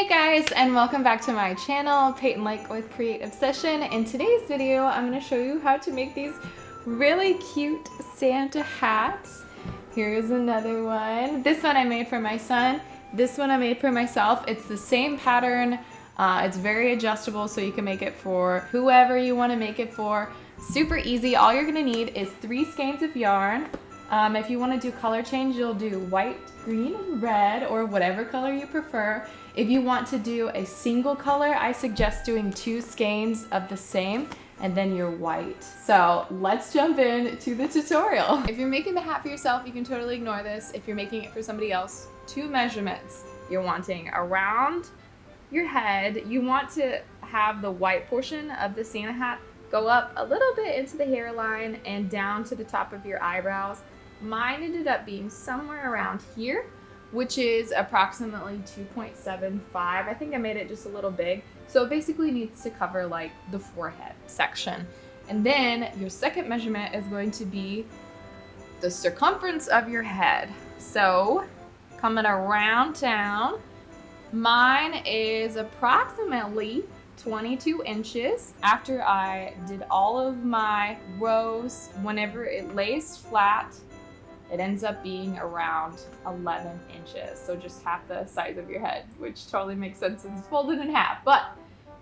Hey guys, and welcome back to my channel, Payton Lake with Create Obsession. In today's video, I'm going to show you how to make these really cute Santa hats. Here's another one. This one I made for my son. This one I made for myself. It's the same pattern. It's very adjustable, so you can make it for whoever you want to make it for. Super easy. All you're going to need is 3 skeins of yarn. If you want to do color change, you'll do white, green, and red, or whatever color you prefer. If you want to do a single color, I suggest doing 2 skeins of the same and then your white. So let's jump into the tutorial. If you're making the hat for yourself, you can totally ignore this. If you're making it for somebody else, 2 measurements. You're wanting around your head. You want to have the white portion of the Santa hat go up a little bit into the hairline and down to the top of your eyebrows. Mine ended up being somewhere around here, which is approximately 2.75. I think I made it just a little big. So it basically needs to cover like the forehead section. And then your second measurement is going to be the circumference of your head. So coming around town, mine is approximately 22 inches. After I did all of my rows, whenever it lays flat, it ends up being around 11 inches. So just half the size of your head, which totally makes sense since it's folded in half. But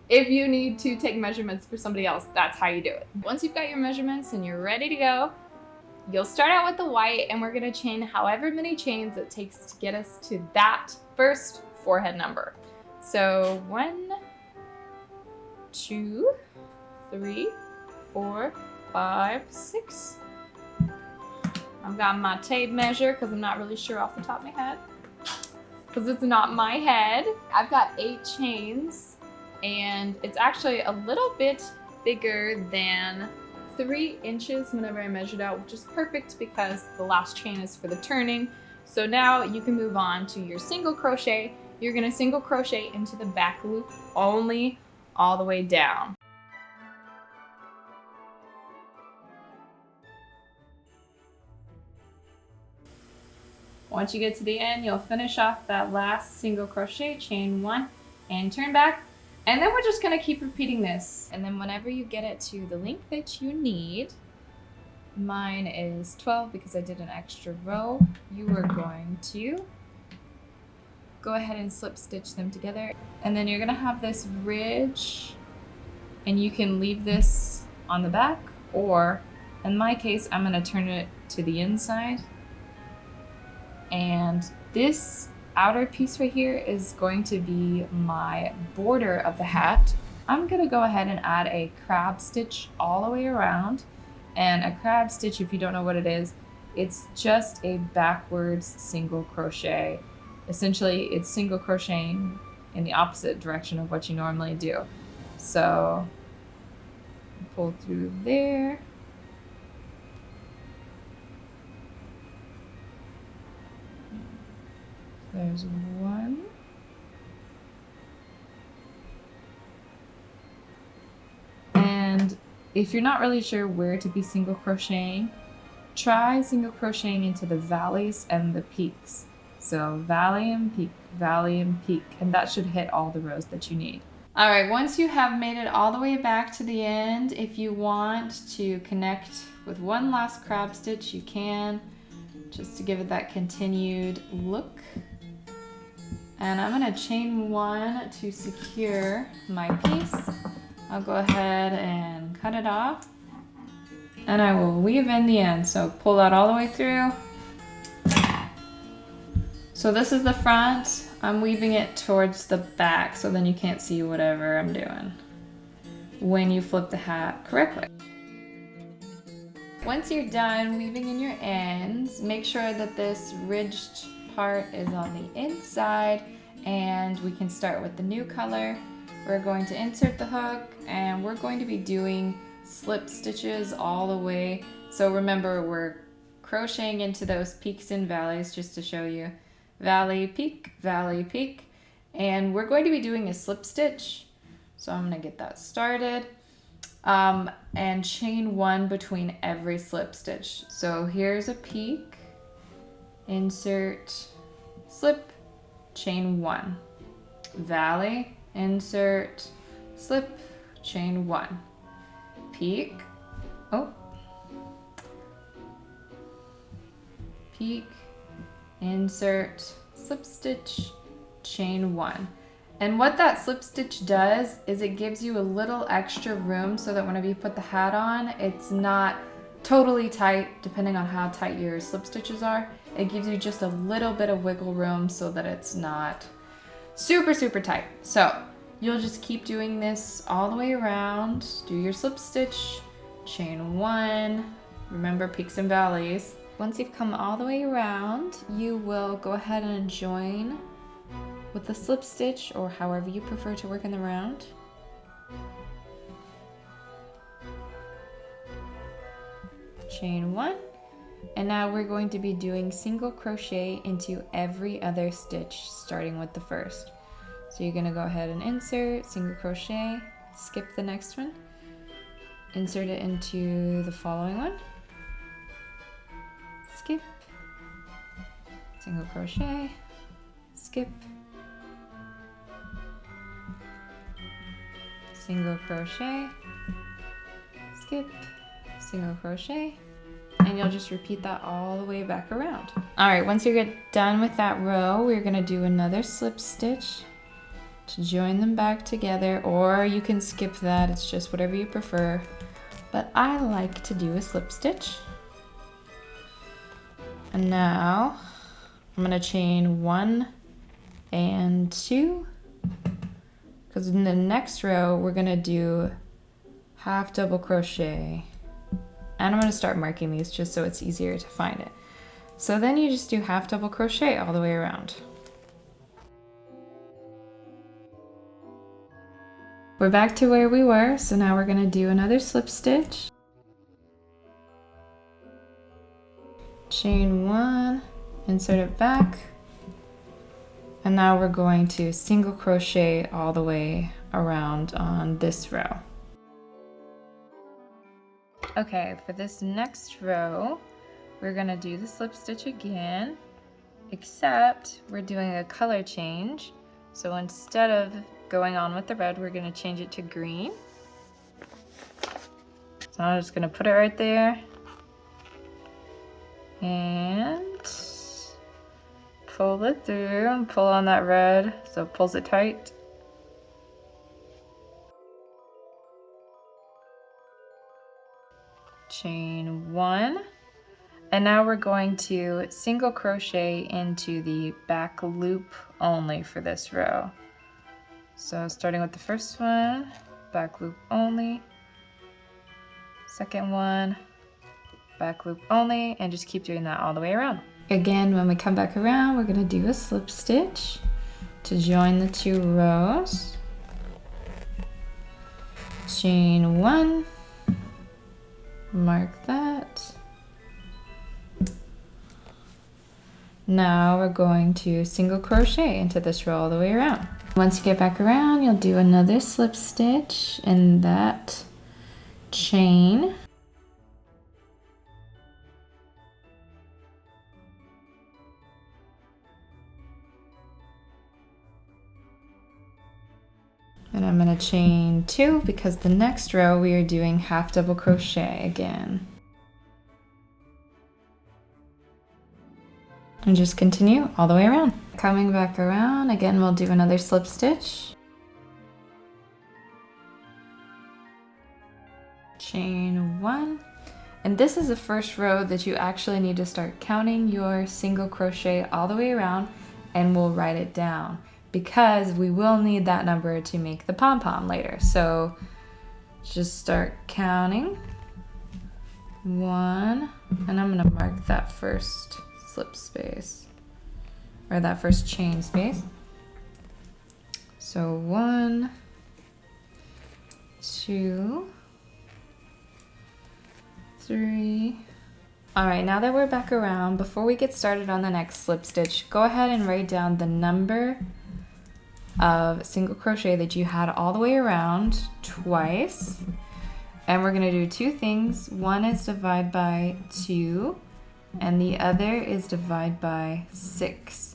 if you need to take measurements for somebody else, that's how you do it. Once you've got your measurements and you're ready to go, you'll start out with the white, and we're gonna chain however many chains it takes to get us to that first forehead number. So 1, 2, 3, 4, 5, 6. I've got my tape measure because I'm not really sure off the top of my head because it's not my head. I've got 8 chains, and it's actually a little bit bigger than 3 inches whenever I measured out, which is perfect because the last chain is for the turning. So now you can move on to your single crochet. You're going to single crochet into the back loop only, all the way down. Once you get to the end, you'll finish off that last single crochet, chain 1, and turn back. And then we're just gonna keep repeating this. And then whenever you get it to the length that you need, mine is 12 because I did an extra row, you are going to go ahead and slip stitch them together. And then you're gonna have this ridge, and you can leave this on the back, or in my case, I'm gonna turn it to the inside. And this outer piece right here is going to be my border of the hat. I'm gonna go ahead and add a crab stitch all the way around. And a crab stitch, if you don't know what it is, it's just a backwards single crochet. Essentially, it's single crocheting in the opposite direction of what you normally do. So pull through there. There's 1. And if you're not really sure where to be single crocheting, try single crocheting into the valleys and the peaks. So valley and peak, and that should hit all the rows that you need. All right, once you have made it all the way back to the end, if you want to connect with one last crab stitch, you can, just to give it that continued look. And I'm gonna chain 1 to secure my piece. I'll go ahead and cut it off, and I will weave in the end. So pull that all the way through. So this is the front. I'm weaving it towards the back, so then you can't see whatever I'm doing when you flip the hat correctly. Once you're done weaving in your ends, make sure that this ridged part is on the inside, and we can start with the new color. We're going to insert the hook, and we're going to be doing slip stitches all the way. So remember, we're crocheting into those peaks and valleys, just to show you. Valley, peak, and we're going to be doing a slip stitch. So I'm gonna get that started. And chain 1 between every slip stitch. So here's a peak, insert, slip, chain 1. valley, insert, slip, chain 1, peak, oh, peak, insert, slip stitch, chain 1. And what that slip stitch does is it gives you a little extra room so that whenever you put the hat on, it's not totally tight, depending on how tight your slip stitches are. It gives you just a little bit of wiggle room so that it's not super, super tight. So you'll just keep doing this all the way around. Do your slip stitch, chain 1, remember peaks and valleys. Once you've come all the way around, you will go ahead and join with the slip stitch, or however you prefer to work in the round. Chain 1, and now we're going to be doing single crochet into every other stitch starting with the first. So you're going to go ahead and insert, single crochet, skip the next one, insert it into the following one, skip, single crochet, skip, single crochet, skip, single crochet, and you'll just repeat that all the way back around. All right, once you get done with that row, we're gonna do another slip stitch to join them back together, or you can skip that, it's just whatever you prefer. But I like to do a slip stitch. And now I'm gonna chain 1 and 2, because in the next row we're gonna do half double crochet, and I'm gonna start marking these just so it's easier to find it. So then you just do half double crochet all the way around. We're back to where we were, so now we're gonna do another slip stitch, chain 1, insert it back, and now we're going to single crochet all the way around on this row. Okay, for this next row, we're gonna do the slip stitch again, except we're doing a color change. So instead of going on with the red, we're gonna change it to green. So I'm just gonna put it right there and pull it through and pull on that red so it pulls it tight. Chain 1, and now we're going to single crochet into the back loop only for this row. So starting with the first one, back loop only, second one, back loop only, and just keep doing that all the way around. Again, when we come back around, we're going to do a slip stitch to join the 2 rows. Chain 1, mark that. Now we're going to single crochet into this row all the way around. Once you get back around, you'll do another slip stitch in that chain. And I'm going to chain 2 because the next row we are doing half double crochet again. And just continue all the way around. Coming back around, again we'll do another slip stitch. Chain 1. And this is the first row that you actually need to start counting your single crochet all the way around, and we'll write it down, because we will need that number to make the pom-pom later. So just start counting. 1, and I'm gonna mark that first slip space, or that first chain space. So 1, 2, 3. All right, now that we're back around, before we get started on the next slip stitch, go ahead and write down the number of single crochet that you had all the way around twice. And we're gonna do 2 things. One is divide by 2, and the other is divide by 6.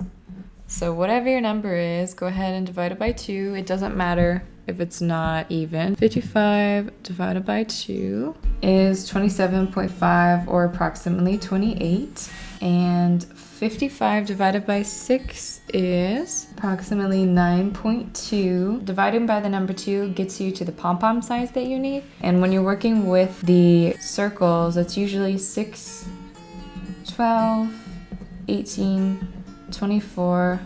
So whatever your number is, go ahead and divide it by 2. It doesn't matter if it's not even. 55 divided by 2 is 27.5, or approximately 28. And 55 divided by 6 is approximately 9.2. Dividing by the number 2 gets you to the pom-pom size that you need. And when you're working with the circles, it's usually 6, 12, 18, 24,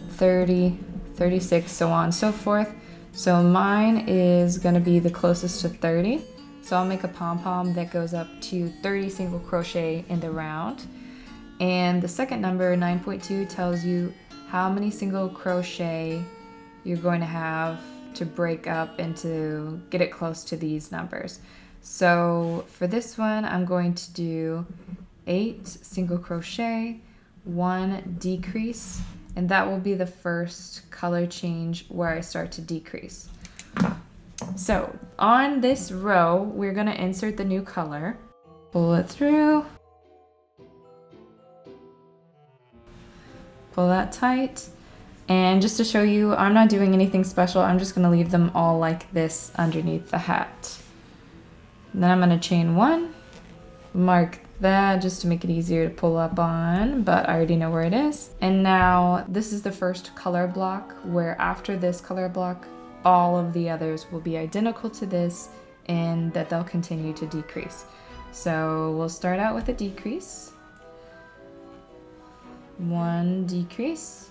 30, 36, so on and so forth. So mine is going to be the closest to 30. So I'll make a pom-pom that goes up to 30 single crochet in the round. And the second number, 9.2, tells you how many single crochet you're going to have to break up and to get it close to these numbers. So for this one, I'm going to do 8 single crochet, 1 decrease, and that will be the first color change where I start to decrease. So on this row, we're going to insert the new color, pull it through, pull that tight, and just to show you, I'm not doing anything special. I'm just going to leave them all like this underneath the hat. And then I'm going to chain 1, mark that just to make it easier to pull up on, but I already know where it is. And now this is the first color block, where after this color block, all of the others will be identical to this, and that they'll continue to decrease. So we'll start out with a decrease, 1 decrease,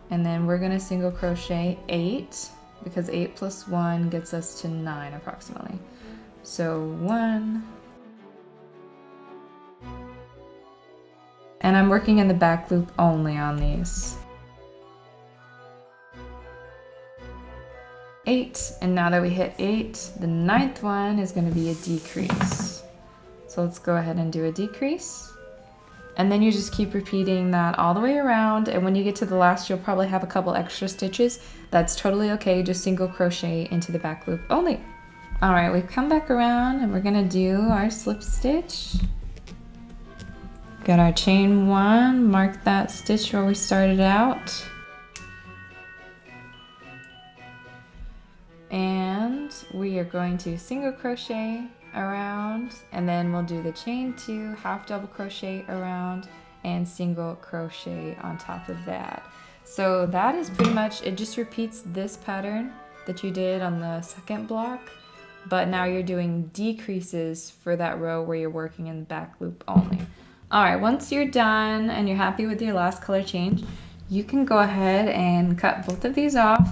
and then we're going to single crochet 8, because 8 plus 1 gets us to 9 approximately. So 1, and I'm working in the back loop only on these. 8, and now that we hit 8, the 9th one is going to be a decrease. So let's go ahead and do a decrease. And then you just keep repeating that all the way around, and when you get to the last, you'll probably have a couple extra stitches. That's totally okay, just single crochet into the back loop only. Alright, we've come back around and we're going to do our slip stitch. Got our chain 1, mark that stitch where we started out. And we are going to single crochet around, and then we'll do the chain 2, half double crochet around, and single crochet on top of that. So that is pretty much, it just repeats this pattern that you did on the second block, but now you're doing decreases for that row where you're working in the back loop only. Alright, once you're done and you're happy with your last color change, you can go ahead and cut both of these off,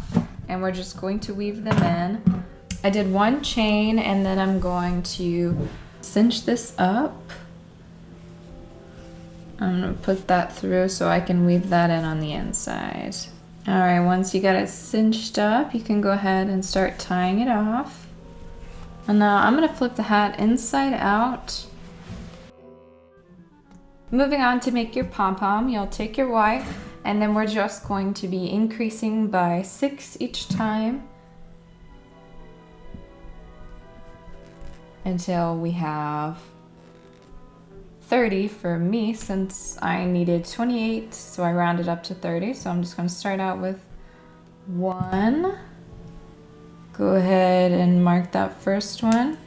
and we're just going to weave them in. I did 1 chain, and then I'm going to cinch this up. I'm going to put that through so I can weave that in on the inside. Alright, once you got it cinched up, you can go ahead and start tying it off. And now I'm going to flip the hat inside out. Moving on to make your pom-pom, you'll take your white, and then we're just going to be increasing by 6 each time until we have 30 for me, since I needed 28, so I rounded up to 30. So I'm just going to start out with 1. Go ahead and mark that first one.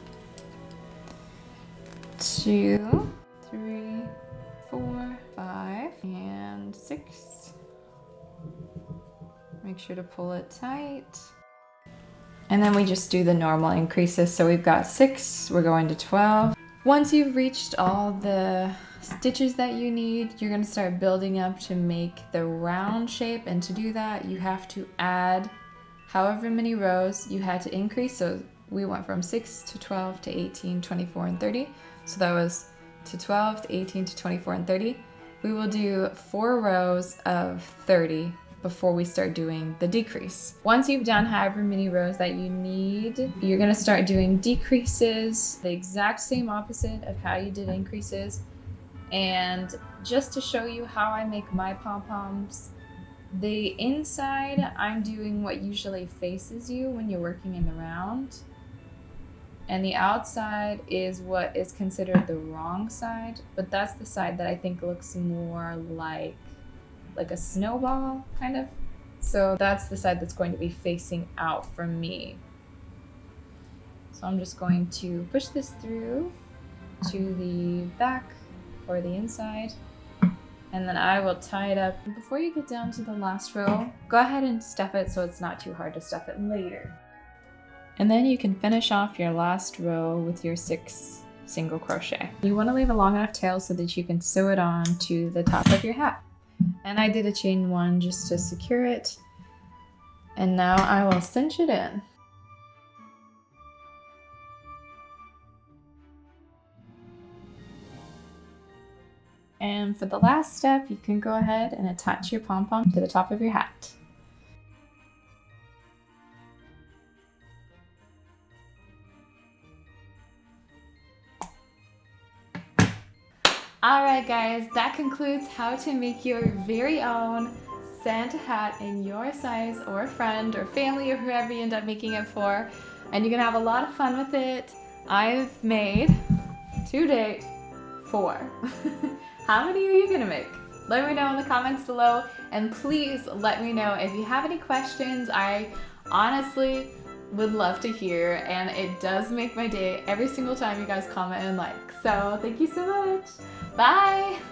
2, 3, 4, 5, and 6. Make sure to pull it tight. And then we just do the normal increases. So we've got 6, we're going to 12. Once you've reached all the stitches that you need, you're going to start building up to make the round shape. And to do that, you have to add however many rows you had to increase. So we went from 6 to 12 to 18, 24, and 30. So that was to 12 to 18 to 24 and 30. We will do 4 rows of 30 before we start doing the decrease. Once you've done however many rows that you need, you're going to start doing decreases, the exact same opposite of how you did increases. And just to show you how I make my pom-poms, the inside I'm doing what usually faces you when you're working in the round, and the outside is what is considered the wrong side, but that's the side that I think looks more like like a snowball kind of. So that's the side that's going to be facing out from me. So I'm just going to push this through to the back or the inside, and then I will tie it up. Before you get down to the last row, go ahead and stuff it so it's not too hard to stuff it later. And then you can finish off your last row with your 6 single crochet. You want to leave a long enough tail so that you can sew it on to the top of your hat. And I did a chain 1 just to secure it. And now I will cinch it in. And for the last step, you can go ahead and attach your pom-pom to the top of your hat. Alright guys, that concludes how to make your very own Santa hat in your size, or a friend or family or whoever you end up making it for. And you can have a lot of fun with it. I've made, to date, 4. How many are you gonna make? Let me know in the comments below, and please let me know if you have any questions. I honestly would love to hear, and it does make my day every single time you guys comment and like. So thank you so much. Bye!